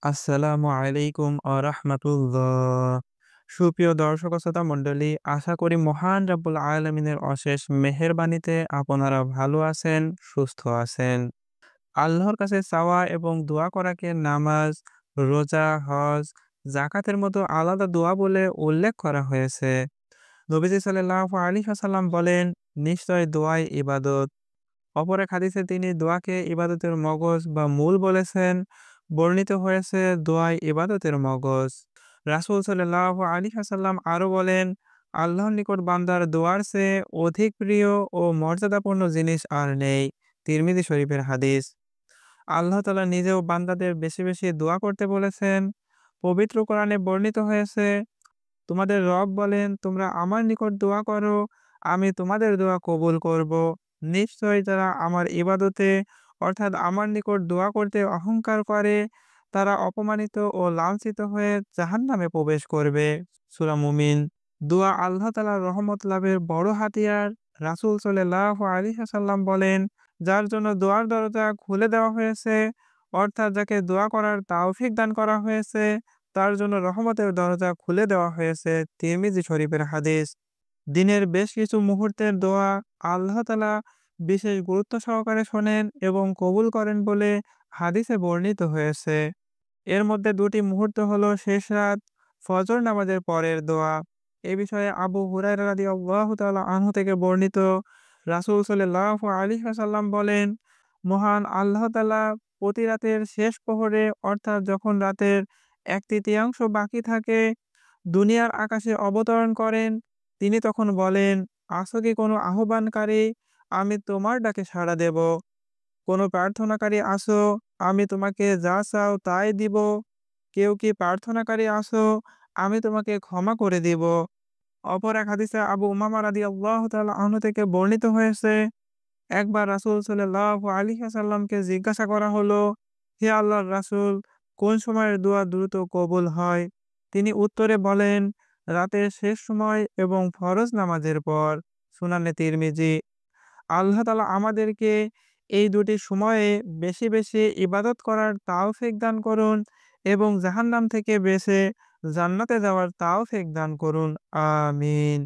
আসসালামু আলাইকুম রাহমাতুল্লাহ। সুপ্রিয় দর্শক ও শ্রোতা মণ্ডলী, আশা করি মহান রাব্বুল আলামিনের অশেষ মেহেরবানিতে আপনারা ভালো আছেন, সুস্থ আছেন। আল্লাহর কাছে চাওয়া এবং দোয়া করাকে নামাজ, রোজা, হজ, যাকাতের মতো আলাদা দোয়া বলে উল্লেখ করা হয়েছে। নবীজি সাল্লাল্লাহু আলাইহি ওয়াসাল্লাম বলেন, নিশ্চয় দোয়াই ইবাদত। অপর এক হাদিসে তিনি দোয়াকে ইবাদতের মগজ বা মূল বলেছেন। বর্ণিত হয়েছে দোয়াই ইবাদতের মগজ। রাসূল সাল্লাল্লাহু আলাইহি ওয়াসাল্লাম আরো বলেন, আল্লাহর নিকট বান্দার দোয়ার চেয়ে অধিক প্রিয় ও মর্যাদাপূর্ণ জিনিস আর নেই। তিরমিজি শরীফের হাদিস। আল্লাহ তাআলা নিজেও বান্দাদের বেশি বেশি দোয়া করতে বলেছেন। পবিত্র কোরআনে বর্ণিত হয়েছে, তোমাদের রব বলেন, তোমরা আমার নিকট দোয়া করো, আমি তোমাদের দোয়া কবুল করব। নিশ্চয়ই যারা আমার ইবাদতে অর্থাৎ আমার নিকট দোয়া করতে অহংকার করে, তারা অপমানিত ও লাঞ্ছিত হয়ে জাহান্নামে প্রবেশ করবে। সূরা মুমিন। দোয়া আল্লাহ তাআলার রহমত লাভের বড় হাতিয়ার। রাসূল সাল্লাল্লাহু আলাইহি ওয়াসাল্লাম বলেন, যার জন্য দোয়ার দরজা খুলে দেওয়া হয়েছে, অর্থাৎ যাকে দোয়া করার তৌফিক দান করা হয়েছে, তার জন্য রহমতের দরজা খুলে দেওয়া হয়েছে। তিরমিজি শরীফের হাদিস। দিনের বেশ কিছু মুহূর্তের দোয়া আল্লাহ তাআলা বিশেষ গুরুত্ব সহকারে শোনেন এবং কবুল করেন বলে হাদিসে বর্ণিত হয়েছে। এর মধ্যে দুটি মুহূর্ত হলো শেষ রাত, ফজর নামাজের পরের দোয়া। এ বিষয়ে আবু হুরায়রা রাদিয়াল্লাহু তাআলা আনহু থেকে বর্ণিত, রাসূল সাল্লাল্লাহু আলাইহি ওয়াসাল্লাম বলেন, মহান আল্লাহ তাআলা প্রতি রাতের শেষ প্রহরে অর্থাৎ যখন রাতের ১/৩ বাকি থাকে, দুনিয়ার আকাশে অবতরণ করেন। তিনি তখন বলেন, আছো কি কোনো আহ্বানকারী? আমি তোমার ডাকে সাড়া দেব। কোনো প্রার্থনাকারী আছো? আমি তোমাকে যা চাও তাই দিব। কেউ কি প্রার্থনাকারী আছো? আমি তোমাকে ক্ষমা করে দিব। অপর এক হাদিসে আবু উমামা রাদিয়াল্লাহু তাআলা আনহু থেকে বর্ণিত হয়েছে, একবার রাসূল সাল্লাল্লাহু আলাইহি ওয়াসাল্লামকে জিজ্ঞাসা করা হলো, হে আল্লাহর রাসূল, কোন সময়ের দোয়া দ্রুত কবুল হয়? তিনি উত্তরে বলেন, রাতের শেষ সময় এবং ফরজ নামাজের পর। সুনানে তিরমিজি। আল্লাহ তাআলা আমাদেরকে এই দুটি সময়ে বেশি বেশি ইবাদত করার তৌফিক দান করুন এবং জাহান্নাম থেকে বেঁচে জান্নাতে যাওয়ার তৌফিক দান করুন। আমিন।